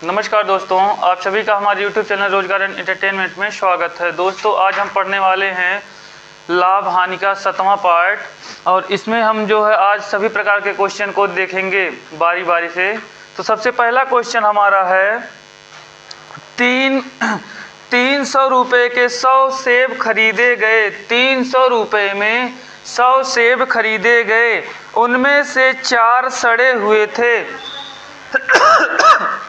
नमस्कार दोस्तों, आप सभी का हमारे YouTube चैनल रोजगार एंड एंटरटेनमेंट में स्वागत है। दोस्तों, आज हम पढ़ने वाले हैं लाभ हानि का 7वां पार्ट, और इसमें हम जो है आज सभी प्रकार के क्वेश्चन को देखेंगे बारी बारी से। तो सबसे पहला क्वेश्चन हमारा है 300 रुपये के 100 सेब खरीदे गए। 300 रुपये में 100 सेब खरीदे गए, उनमें से 4 सड़े हुए थे।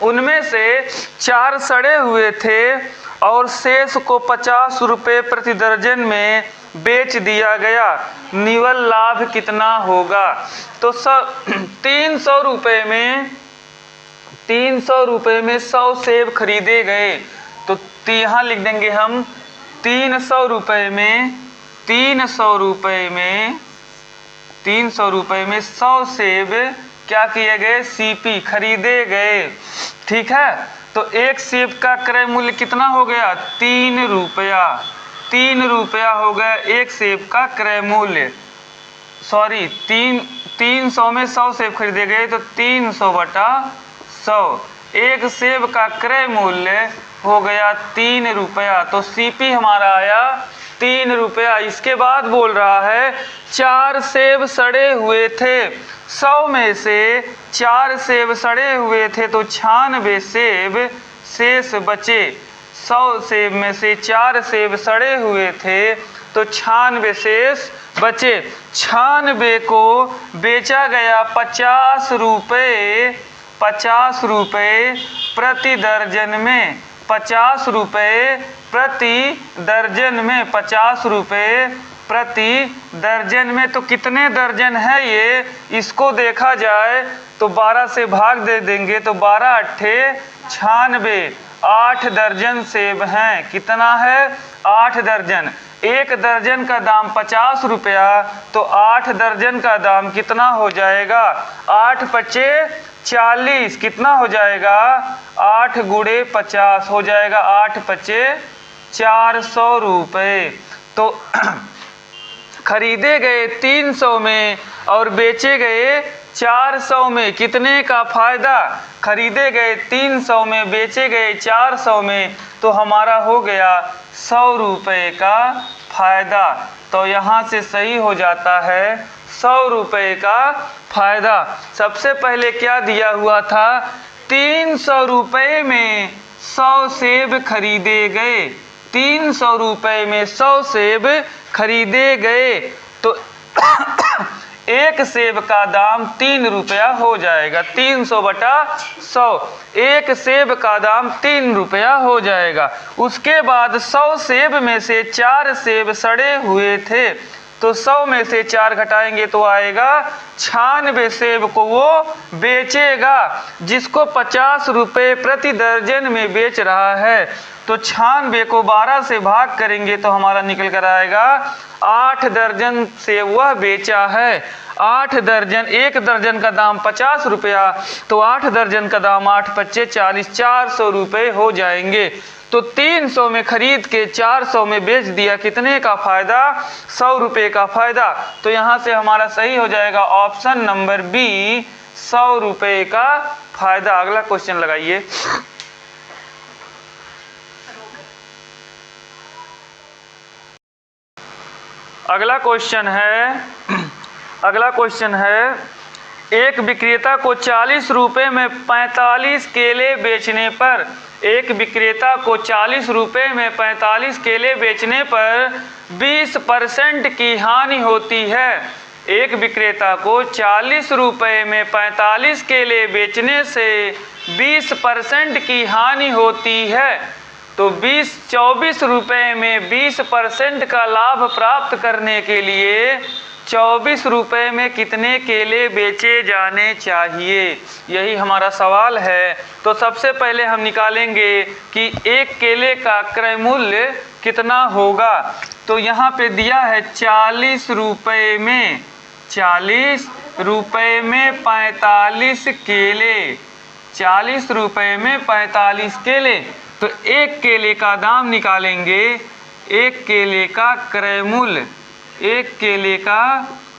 उनमें से 4 सड़े हुए थे और शेष को 50 रुपये प्रति दर्जन में बेच दिया गया। निव्वल लाभ कितना होगा? तो 300 रुपये में 100 सेब खरीदे गए, तो यहाँ लिख देंगे हम 300 रुपये में 100 सेब क्या किए गए? सीपी खरीदे गए। ठीक है, तो एक सेब का क्रय मूल्य कितना हो गया? 3 रुपया। 3 रुपया हो गया एक सेब का क्रय मूल्य। 300 में 100 सेब खरीदे गए, तो 300 बटा 100। एक सेब का क्रय मूल्य हो गया 3 रुपया, तो सीपी हमारा आया 3 रुपया। इसके बाद बोल रहा है 4 सेब सड़े हुए थे। 100 में से 4 सेब सड़े हुए थे, तो 96 सेब शेष बचे। 100 सेब में से 4 सेब सड़े हुए थे, तो 96 शेष बचे। 96 को बेचा गया 50 रुपये प्रति दर्जन में। 50 रुपये प्रति दर्जन में, 50 रुपये प्रति दर्जन में। तो कितने दर्जन है ये, इसको देखा जाए तो 12 से भाग दे देंगे, तो 12 अट्ठे 96, 8 दर्जन सेब हैं। कितना है? 8 दर्जन। एक दर्जन का दाम 50 रुपया, तो 8 दर्जन का दाम कितना हो जाएगा? 8 पचे 40। कितना हो जाएगा? 8 गुणे 50 हो जाएगा 8 पचे 400 रुपये। तो खरीदे गए 300 में और बेचे गए 400 में। कितने का फायदा? खरीदे गए 300 में, बेचे गए 400 में, तो हमारा हो गया 100 रुपये का फायदा। तो यहाँ से सही हो जाता है 100 रुपये का फायदा। सबसे पहले क्या दिया हुआ था? 300 रुपये में 100 सेब खरीदे गए। 300 रुपये में 100 सेब खरीदे गए, तो एक सेब का दाम 3 रुपया हो जाएगा। 300 बटा 100, एक सेब का दाम 3 रुपया हो जाएगा। उसके बाद 100 सेब में से 4 सेब सड़े हुए थे, तो 100 में से 4 घटाएंगे तो आएगा 96 सेब को वो बेचेगा, जिसको 50 रुपये प्रति दर्जन में बेच रहा है। तो 96 को 12 से भाग करेंगे तो हमारा निकल कर आएगा 8 दर्जन से वह बेचा है। 8 दर्जन, एक दर्जन का दाम 50 रुपया, तो 8 दर्जन का दाम 8 पच्चे 40, 400 रुपये हो जाएंगे। तो 300 में खरीद के 400 में बेच दिया। कितने का फायदा? 100 रुपये का फायदा। तो यहाँ से हमारा सही हो जाएगा ऑप्शन नंबर बी, 100 रुपये का फायदा। अगला क्वेश्चन लगाइए। अगला क्वेश्चन है एक विक्रेता को 40 रुपये में 45 केले बेचने पर, एक विक्रेता को 40 रुपये में 45 केले बेचने पर 20% की हानि होती है। एक विक्रेता को 40 रुपये में 45 केले बेचने से 20% की हानि होती है। तो 24 रुपये में 20% का लाभ प्राप्त करने के लिए 24 रुपये में कितने केले बेचे जाने चाहिए? यही हमारा सवाल है। तो सबसे पहले हम निकालेंगे कि एक केले का क्रय मूल्य कितना होगा। तो यहाँ पे दिया है 40 रुपये में 45 केले। 40 रुपये में 45 केले, तो एक केले का दाम निकालेंगे। एक केले का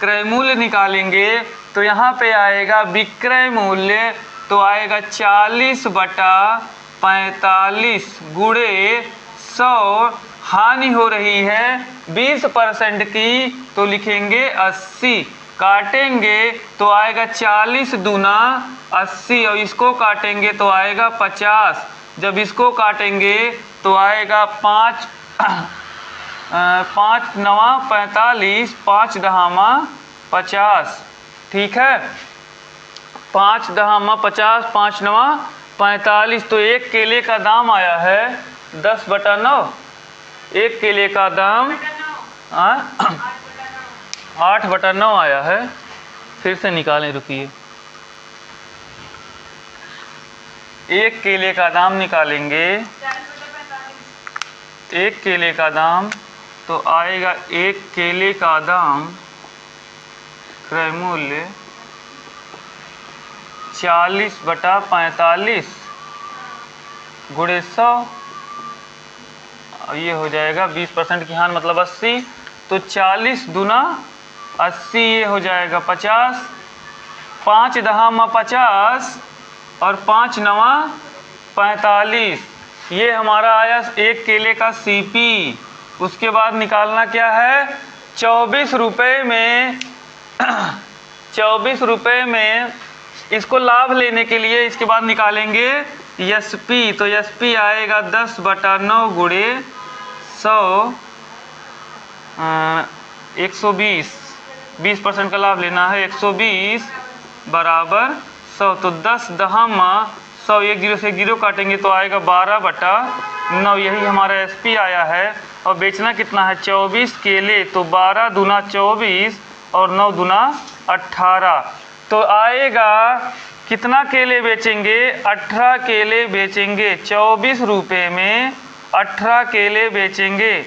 क्रय मूल्य निकालेंगे, तो यहाँ पे आएगा विक्रय मूल्य तो आएगा 40/45 गुणे 100। हानि हो रही है 20% की, तो लिखेंगे 80। काटेंगे तो आएगा 40 दूना 80 और इसको काटेंगे तो आएगा 50। जब इसको काटेंगे तो आएगा 5 नवा 45, 5 दहामा 50। ठीक है, 5 दहामा 50, 5 नवा 45। तो एक केले का दाम आया है 10/9। एक केले का दाम 8/9 आया है। फिर से निकालें, रुकिए। एक केले का दाम निकालेंगे, एक केले का दाम तो आएगा, एक केले का दाम क्रय मूल्य 40/45 गुणे 100, ये हो जाएगा 20% की हानि मतलब 80। तो 40 दूना 80, ये हो जाएगा 50। 5 दहामा 50 और 5 नवा 45, ये हमारा आया एक केले का सीपी। उसके बाद निकालना क्या है, 24 रुपये में 24 रुपये में इसको लाभ लेने के लिए इसके बाद निकालेंगे एसपी। तो एसपी आएगा 10/9 गुणे 100, 120। 20% का लाभ लेना है, 120 बराबर 100। तो 10 दहामा 100, 1 0 से 0 काटेंगे तो आएगा 12/9। यही हमारा एसपी आया है। और बेचना कितना है, 24 केले। तो 12 दूना 24 और 9 दूना 18। तो आएगा कितना केले बेचेंगे, 18 केले बेचेंगे। 24 रुपये में 18 केले बेचेंगे।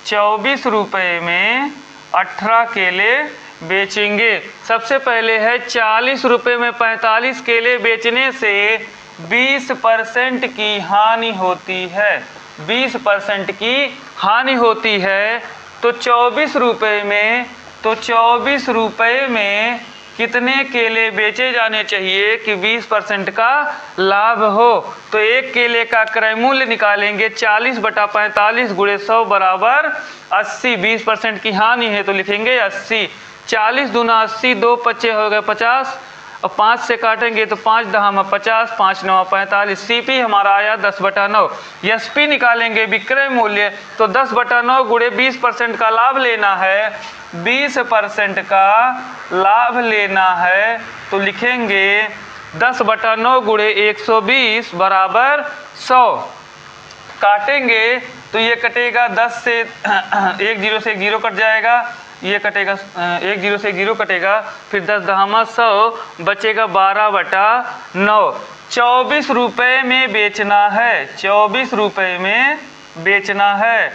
24 रुपये में 18 केले बेचेंगे। सबसे पहले है 40 रुपये में 45 केले बेचने से 20% की हानि होती है। 20% की हानि होती है। तो 24 रुपये में, तो 24 रुपये में कितने केले बेचे जाने चाहिए कि 20% का लाभ हो। तो एक केले का क्रय मूल्य निकालेंगे, 40/45 गुणे 100 बराबर 80। 20% की हानि है तो लिखेंगे 80। 40 दूना 80, 2 पच्चे हो गए 50 और 5 से काटेंगे तो 5 दहामा 50, 5 नवा 45। सीपी हमारा आया 10/9। एसपी निकालेंगे विक्रय मूल्य, तो 10/9 गुणे 20% का लाभ लेना है। 20% का लाभ लेना है तो लिखेंगे 10/9 गुणे 120 बराबर 100। काटेंगे तो ये कटेगा 10 से 1 0 से 0 कट जाएगा, ये कटेगा 1 0 से 0 कटेगा, फिर 10 दहामा 100 बचेगा 12/9। 24 रुपये में बेचना है, 24 रुपये में बेचना है।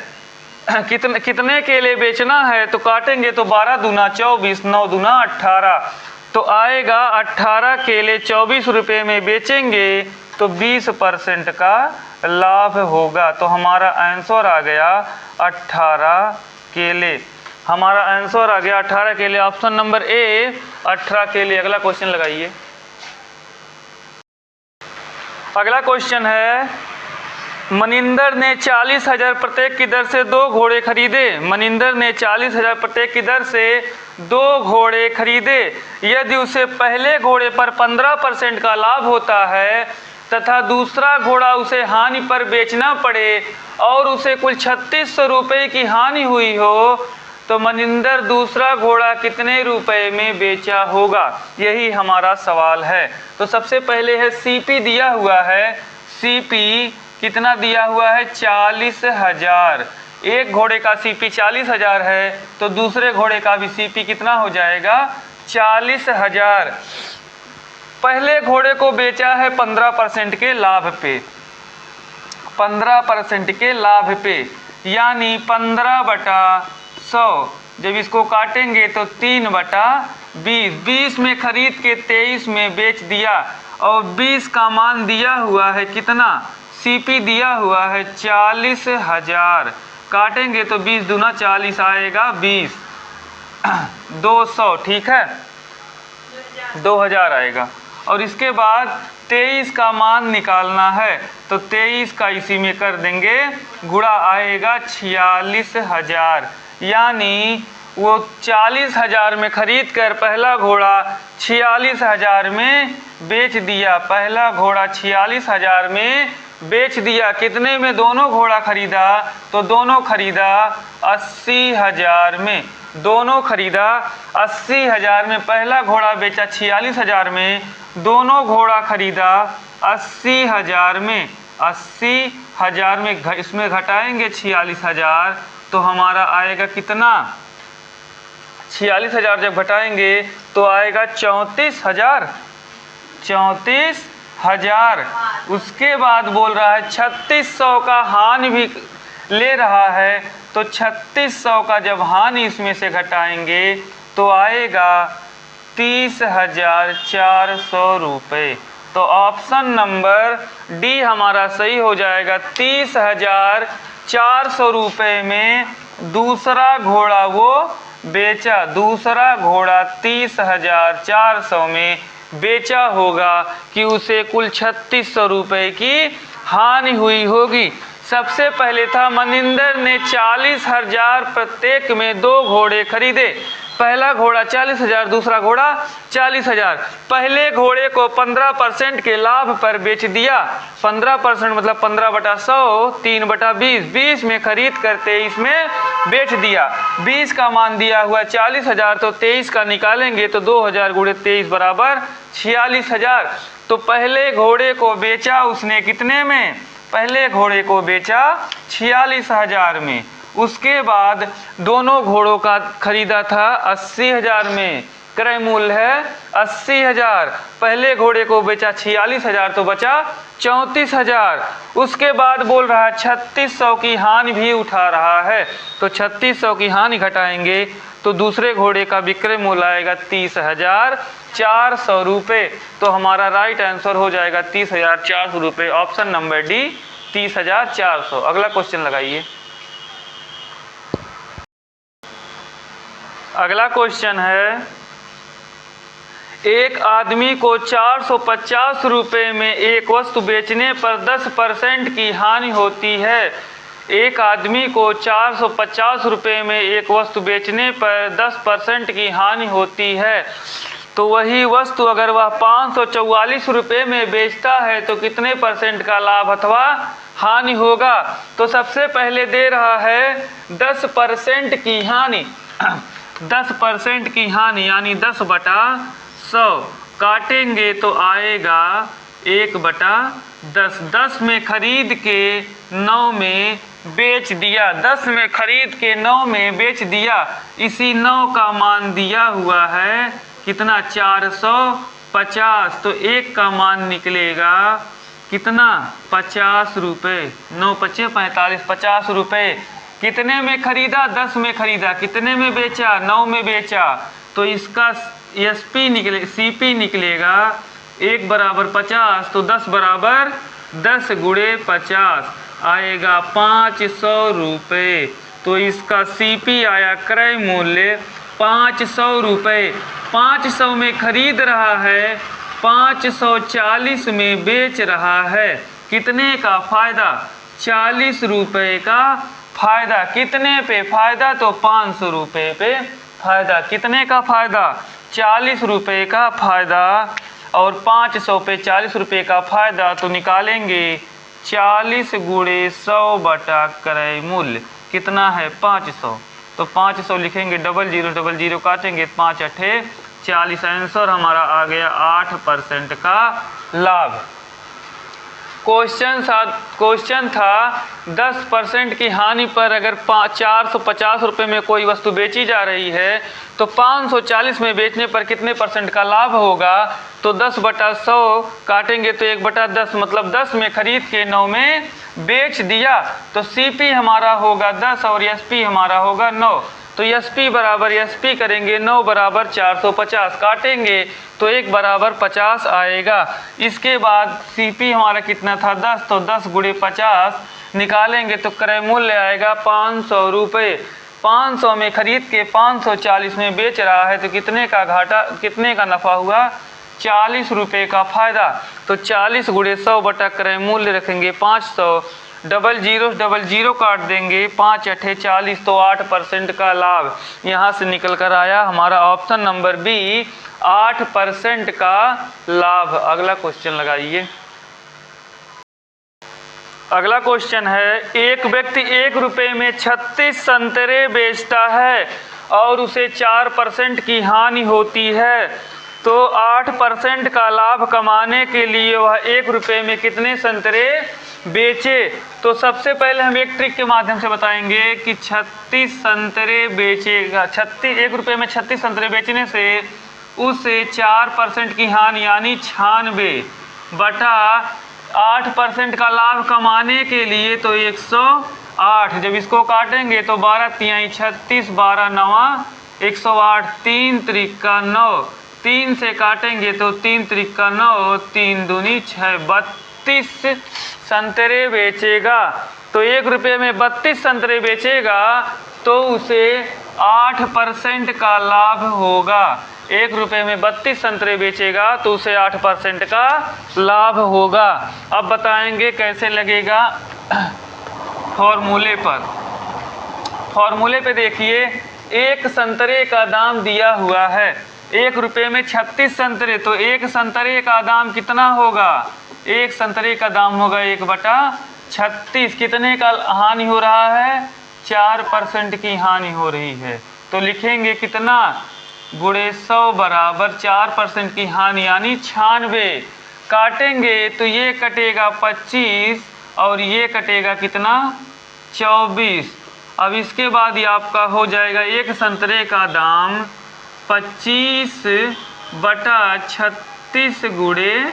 कितने केले बेचना है तो काटेंगे तो 12 दूना 24, 9 दूना 18। तो आएगा 18 केले 24 रुपये में बेचेंगे तो 20% का लाभ होगा। तो हमारा आंसर आ गया 18 केले। हमारा आंसर आ गया 18 केले। ऑप्शन नंबर ए 18 केले। अगला क्वेश्चन लगाइए। अगला क्वेश्चन है, मनिंदर ने 40,000 प्रत्येक की दर से 2 घोड़े खरीदे। मनिंदर ने 40,000 प्रत्येक की दर से 2 घोड़े खरीदे। यदि उसे पहले घोड़े पर 15% का लाभ होता है तथा दूसरा घोड़ा उसे हानि पर बेचना पड़े और उसे कुल 3600 रुपये की हानि हुई हो, तो मनिंदर दूसरा घोड़ा कितने रुपए में बेचा होगा। यही हमारा सवाल है। तो सबसे पहले है सीपी दिया हुआ है। सीपी कितना दिया हुआ है, 40,000। एक घोड़े का सीपी 40,000 है तो दूसरे घोड़े का भी सीपी कितना हो जाएगा, 40,000। पहले घोड़े को बेचा है 15% के लाभ पे, 15% के लाभ पे, यानी 15/100। जब इसको काटेंगे तो 3/20। 20 में खरीद के 23 में बेच दिया और 20 का मान दिया हुआ है कितना, सीपी दिया हुआ है 40,000। काटेंगे तो 20 दूना 40 आएगा 20, 200। ठीक है, 2000 आएगा। और इसके बाद 23 का मान निकालना है। तो 23 का इसी में कर देंगे गुणा, आएगा 46,000। यानी वो 40,000 में खरीद कर पहला घोड़ा 46,000 में बेच दिया। पहला घोड़ा 46,000 में बेच दिया। कितने में दोनों घोड़ा खरीदा? तो दोनों खरीदा 80,000 में। दोनों खरीदा 80,000 में। पहला घोड़ा बेचा 46,000 में, दोनों घोड़ा खरीदा 80,000 में। 80,000 में इसमें घटाएंगे 46,000 तो हमारा आएगा कितना? 46,000 जब घटाएंगे तो आएगा 34,000। 34,000। उसके बाद बोल रहा है 3600 का हानि भी ले रहा है। तो 3600 का जब हानि इसमें से घटाएंगे तो आएगा 30,400 रुपये। तो ऑप्शन नंबर डी हमारा सही हो जाएगा। 30,400 रुपये में दूसरा घोड़ा वो बेचा। दूसरा घोड़ा 30,400 में बेचा होगा कि उसे कुल 3600 रुपये की हानि हुई होगी। सबसे पहले था मनिंदर ने 40,000 प्रत्येक में 2 घोड़े खरीदे। पहला घोड़ा 40,000, दूसरा घोड़ा 40,000। पहले घोड़े को 15% के लाभ पर बेच दिया। 15% मतलब 15/100, 3/20। 20 में खरीद कर 23 में बेच दिया। 20 का मान दिया हुआ 40,000, तो 23 का निकालेंगे तो 2000 × 23 बराबर 46,000। तो पहले घोड़े को बेचा उसने कितने में? पहले घोड़े को बेचा 46,000 में। उसके बाद दोनों घोड़ों का खरीदा था 80,000 में। क्रय मूल्य है 80,000। पहले घोड़े को बेचा 46,000 तो बचा 34,000। उसके बाद बोल रहा है 3600 की हानि भी उठा रहा है। तो 3600 की हानि घटाएंगे तो दूसरे घोड़े का विक्रय मूल्य आएगा 30,400 रुपये। तो हमारा राइट आंसर हो जाएगा 30,400 रुपये। Option number D 30,400। अगला क्वेश्चन लगाइए। अगला क्वेश्चन है, एक आदमी को 450 रुपये में एक वस्तु बेचने पर 10% की हानि होती है। एक आदमी को 450 रुपये में एक वस्तु बेचने पर 10% की हानि होती है। तो वही वस्तु अगर वह 544 रुपये में बेचता है तो कितने % का लाभ अथवा हानि होगा? तो सबसे पहले दे रहा है 10% की हानि। 10% की हानि यानी 10/100 काटेंगे तो आएगा 1/10। 10 में खरीद के 9 में बेच दिया। 10 में खरीद के 9 में बेच दिया। इसी 9 का मान दिया हुआ है कितना? 450। तो 1 का मान निकलेगा कितना? 50 रुपये। 9 × 5 = 45। 50 रुपये। कितने में खरीदा? 10 में खरीदा। कितने में बेचा? 9 में बेचा। तो इसका SP निकले, CP निकलेगा 1 बराबर 50। तो 10 बराबर 10 × 50 आएगा 500 रुपये। तो इसका CP आया क्रय मूल्य 500 रुपये। 500 में खरीद रहा है, 540 में बेच रहा है। कितने का फायदा? 40 रुपये का फायदा। कितने पे फायदा? तो 500 रुपये पे फायदा। कितने का फायदा? 40 रुपये का फायदा। और 500 पे 40 रुपये का फायदा तो निकालेंगे 40 × 100 बटा क्रय मूल्य। कितना है? 500। तो 500 लिखेंगे, 00 00 काटेंगे, 5 × 8 = 40। आंसर हमारा आ गया 8% का लाभ। क्वेश्चन था 10% की हानि पर अगर 450 रुपये में कोई वस्तु बेची जा रही है तो 540 में बेचने पर कितने % का लाभ होगा? तो 10/100 काटेंगे तो 1/10 मतलब 10 में खरीद के 9 में बेच दिया। तो CP हमारा होगा 10 और SP हमारा होगा 9। तो SP बराबर SP करेंगे, 9 बराबर 450 काटेंगे तो 1 बराबर 50 आएगा। इसके बाद CP हमारा कितना था? 10। तो 10 × 50 निकालेंगे तो क्रय मूल्य आएगा 500 रुपये। 500 में खरीद के 540 में बेच रहा है तो कितने का घाटा, कितने का नफ़ा हुआ? 40 रुपये का फायदा। तो 40 गुणे 100 बटा करें मूल्य रखेंगे 500, डबल जीरो काट देंगे, 5 अठे 40, तो 8% का लाभ यहाँ से निकल कर आया हमारा ऑप्शन नंबर बी, 8% का लाभ। अगला क्वेश्चन लगाइए। अगला क्वेश्चन है, एक व्यक्ति 1 रुपये में 36 संतरे बेचता है और उसे 4% की हानि होती है, तो 8% का लाभ कमाने के लिए वह 1 रुपये में कितने संतरे बेचे। तो सबसे पहले हम एक ट्रिक के माध्यम से बताएंगे कि 36 संतरे बेचेगा। 1 रुपये में 36 संतरे बेचने से उसे 4% की हानि यानी 96 बटा 8% का लाभ कमाने के लिए तो 108। जब इसको काटेंगे तो 12 तिहाई 36, 12 नवा 108, 3 त्रिका 9, 3 से काटेंगे तो 3 त्रिका 9, 3 दूनी 6, 32 संतरे बेचेगा। तो 1 रुपये में 32 संतरे बेचेगा तो उसे 8% का लाभ होगा। 1 रुपये में 32 संतरे बेचेगा तो उसे 8% का लाभ होगा। अब बताएंगे कैसे लगेगा। फॉर्मूले पे देखिए, एक संतरे का दाम दिया हुआ है 1 रुपये में 36 संतरे, तो एक संतरे का दाम कितना होगा। एक संतरे का दाम होगा 1/36। कितने का हानि हो रहा है, 4% की हानि हो रही है। तो लिखेंगे कितना, गुणे 100 बराबर 4% की हानि यानी 96। काटेंगे तो ये कटेगा 25 और ये कटेगा कितना, 24। अब इसके बाद ये आपका हो जाएगा एक संतरे का दाम 25/36 गुणे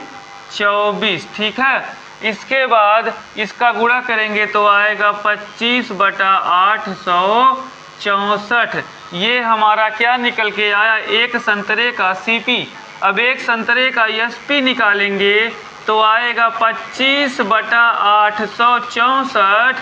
24, ठीक है। इसके बाद इसका गुणा करेंगे तो आएगा 25/864। ये हमारा क्या निकल के आया, एक संतरे का सीपी। अब एक संतरे का एसपी निकालेंगे तो आएगा 25/864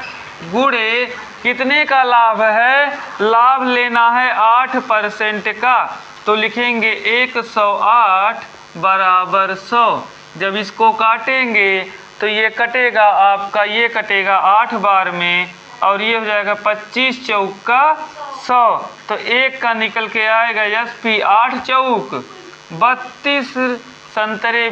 गुणे कितने का लाभ है, लाभ लेना है 8% का। तो लिखेंगे 108 बराबर 100। जब इसको काटेंगे तो ये कटेगा आपका, ये कटेगा 8 बार में और ये हो जाएगा 25 चौका 100। तो एक का निकल के आएगा एसपी 8 चौक 32 संतरे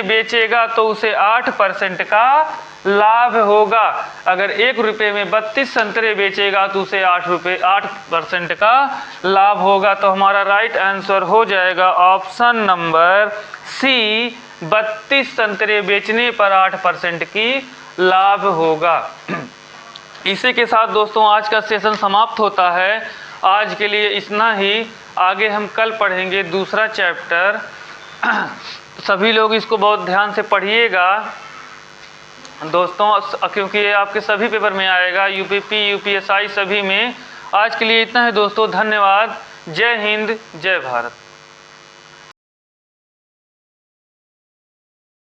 बेचेगा तो उसे 8% का लाभ होगा। अगर 1 रुपये में 32 संतरे बेचेगा तो उसे 8% का लाभ होगा। तो हमारा राइट आंसर हो जाएगा ऑप्शन नंबर सी, 32 संतरे बेचने पर 8% की लाभ होगा। इसी के साथ दोस्तों आज का सेशन समाप्त होता है। आज के लिए इतना ही, आगे हम कल पढ़ेंगे दूसरा चैप्टर। सभी लोग इसको बहुत ध्यान से पढ़िएगा दोस्तों, क्योंकि ये आपके सभी पेपर में आएगा, यूपीपी यूपीएसआई सभी में। आज के लिए इतना है दोस्तों, धन्यवाद। जय हिंद, जय भारत।